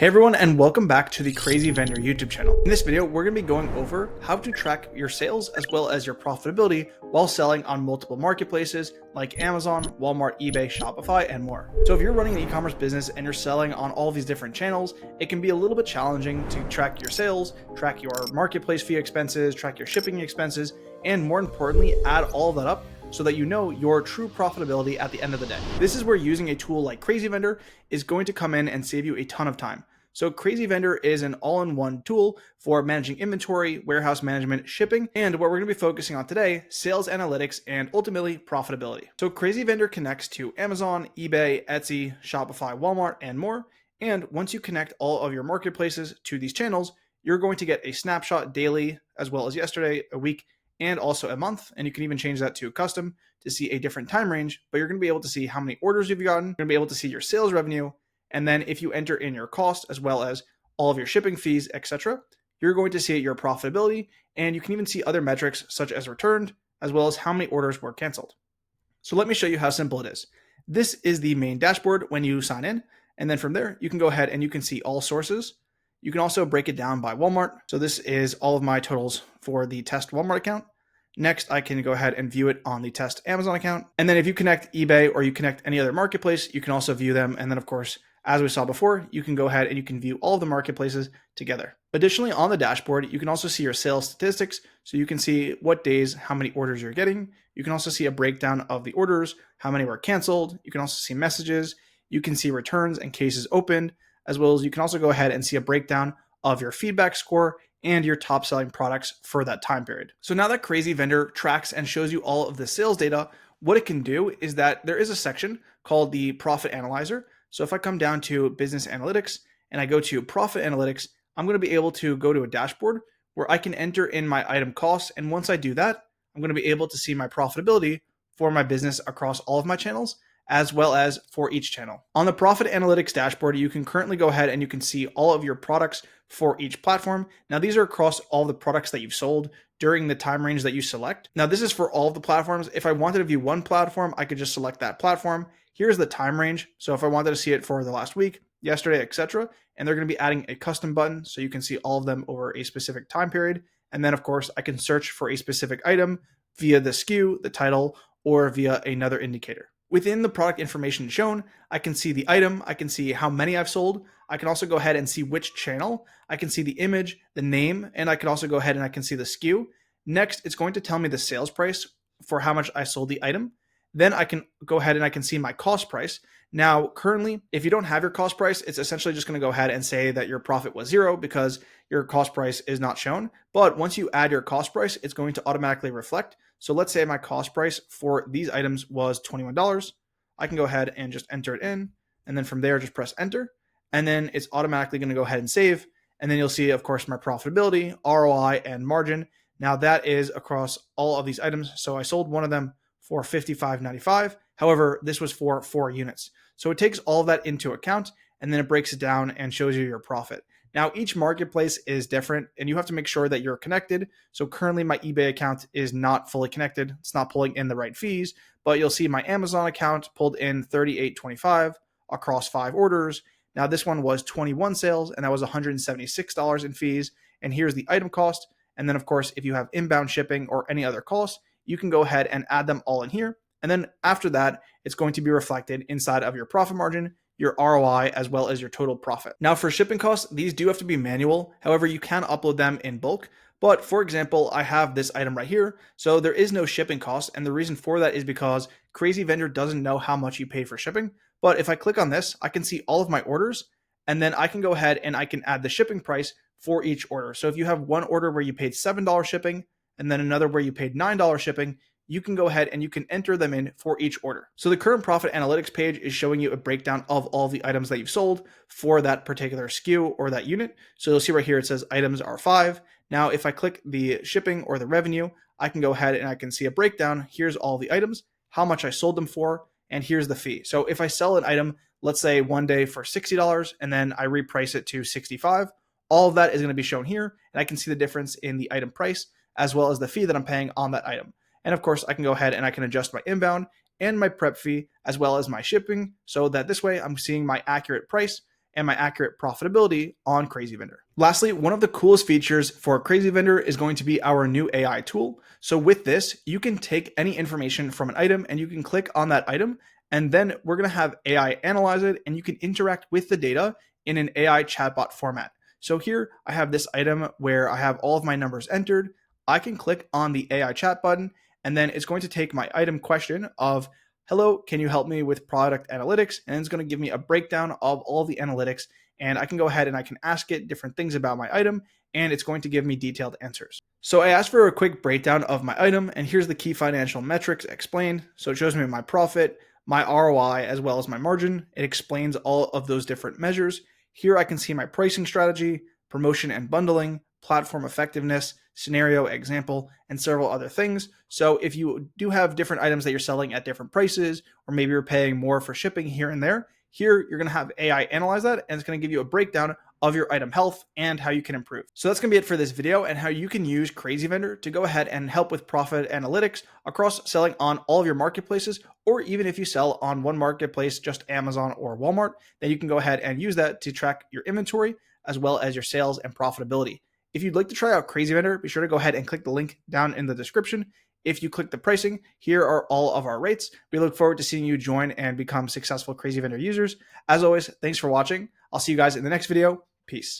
Hey everyone, and welcome back to the Crazy Vendor YouTube channel. In this video, we're going to be going over how to track your sales as well as your profitability while selling on multiple marketplaces like Amazon, Walmart, eBay, Shopify, and more. So if you're running an e-commerce business and you're selling on all these different channels, it can be a little bit challenging to track your sales, track your marketplace fee expenses, track your shipping expenses, and more importantly, add all of that up so that you know your true profitability at the end of the day. This is where using a tool like Crazy Vendor is going to come in and save you a ton of time. So Crazy Vendor is an all-in-one tool for managing inventory, warehouse management, shipping, and what we're going to be focusing on today, sales analytics, and ultimately profitability. So Crazy Vendor connects to Amazon, eBay, Etsy, Shopify, Walmart, and more. And once you connect all of your marketplaces to these channels, you're going to get a snapshot daily, as well as yesterday, a week, and also a month. And you can even change that to custom to see a different time range, but you're going to be able to see how many orders you've gotten. You're going to be able to see your sales revenue. And then if you enter in your cost as well as all of your shipping fees, etc., you're going to see your profitability, and you can even see other metrics such as returned, as well as how many orders were canceled. So let me show you how simple it is. This is the main dashboard when you sign in, and then from there, you can go ahead and you can see all sources. You can also break it down by Walmart. So this is all of my totals for the test Walmart account. Next, I can go ahead and view it on the test Amazon account. And then if you connect eBay or you connect any other marketplace, you can also view them. And then of course, as we saw before, you can go ahead and you can view all of the marketplaces together. Additionally, on the dashboard, you can also see your sales statistics. So you can see what days, how many orders you're getting. You can also see a breakdown of the orders, how many were canceled. You can also see messages. You can see returns and cases opened, as well as you can also go ahead and see a breakdown of your feedback score and your top selling products for that time period. So now that Crazy Vendor tracks and shows you all of the sales data, what it can do is that there is a section called the Profit Analyzer. So if I come down to Business Analytics and I go to Profit Analytics, I'm going to be able to go to a dashboard where I can enter in my item costs. And once I do that, I'm going to be able to see my profitability for my business across all of my channels, as well as for each channel. On the Profit Analytics dashboard, you can currently go ahead and you can see all of your products for each platform. Now, these are across all the products that you've sold during the time range that you select. Now, this is for all of the platforms. If I wanted to view one platform, I could just select that platform. Here's the time range. So if I wanted to see it for the last week, yesterday, etc., and they're going to be adding a custom button so you can see all of them over a specific time period. And then, of course, I can search for a specific item via the SKU, the title, or via another indicator. Within the product information shown, I can see the item, I can see how many I've sold. I can also go ahead and see which channel. I can see the image, the name, and I can also go ahead and I can see the SKU. Next, it's going to tell me the sales price for how much I sold the item. Then I can go ahead and I can see my cost price. Now, currently, if you don't have your cost price, it's essentially just going to go ahead and say that your profit was zero because your cost price is not shown. But once you add your cost price, it's going to automatically reflect. So let's say my cost price for these items was $21. I can go ahead and just enter it in. And then from there, just press enter. And then it's automatically going to go ahead and save. And then you'll see, of course, my profitability, ROI, and margin. Now that is across all of these items. So I sold one of them for $55.95. However, this was for 4 units. So it takes all of that into account, and then it breaks it down and shows you your profit. Now, each marketplace is different, and you have to make sure that you're connected. So currently my eBay account is not fully connected. It's not pulling in the right fees, but you'll see my Amazon account pulled in $38.25 across 5 orders. Now this one was 21 sales, and that was $176 in fees. And here's the item cost. And then of course, if you have inbound shipping or any other costs, you can go ahead and add them all in here. And then after that, it's going to be reflected inside of your profit margin, your ROI, as well as your total profit. Now for shipping costs, these do have to be manual. However, you can upload them in bulk. But for example, I have this item right here. So there is no shipping cost. And the reason for that is because Crazy Vendor doesn't know how much you paid for shipping. But if I click on this, I can see all of my orders. And then I can go ahead and I can add the shipping price for each order. So if you have one order where you paid $7 shipping, and then another where you paid $9 shipping, you can go ahead and you can enter them in for each order. So the current profit analytics page is showing you a breakdown of all the items that you've sold for that particular SKU or that unit. So you'll see right here, it says items are 5. Now, if I click the shipping or the revenue, I can go ahead and I can see a breakdown. Here's all the items, how much I sold them for, and here's the fee. So if I sell an item, let's say one day for $60, and then I reprice it to $65, all of that is going to be shown here. And I can see the difference in the item price, as well as the fee that I'm paying on that item. And of course, I can go ahead and I can adjust my inbound and my prep fee, as well as my shipping, so that this way I'm seeing my accurate price and my accurate profitability on Crazy Vendor. Lastly, one of the coolest features for Crazy Vendor is going to be our new AI tool. So with this, you can take any information from an item and you can click on that item, and then we're going to have AI analyze it, and you can interact with the data in an AI chatbot format. So here I have this item where I have all of my numbers entered. I can click on the AI chat button, and then it's going to take my item question of, hello, can you help me with product analytics? And it's going to give me a breakdown of all the analytics, and I can go ahead and I can ask it different things about my item, and it's going to give me detailed answers. So I asked for a quick breakdown of my item, and here's the key financial metrics explained. So it shows me my profit, my ROI, as well as my margin. It explains all of those different measures. Here I can see my pricing strategy, promotion and bundling, platform effectiveness, scenario example, and several other things. So if you do have different items that you're selling at different prices, or maybe you're paying more for shipping here and there, here you're going to have AI analyze that, and it's going to give you a breakdown of your item health and how you can improve. So that's going to be it for this video, and how you can use Crazy Vendor to go ahead and help with profit analytics across selling on all of your marketplaces, or even if you sell on one marketplace, just Amazon or Walmart, then you can go ahead and use that to track your inventory as well as your sales and profitability. If you'd like to try out Crazy Vendor, be sure to go ahead and click the link down in the description. If you click the pricing, here are all of our rates. We look forward to seeing you join and become successful Crazy Vendor users. As always, thanks for watching. I'll see you guys in the next video. Peace.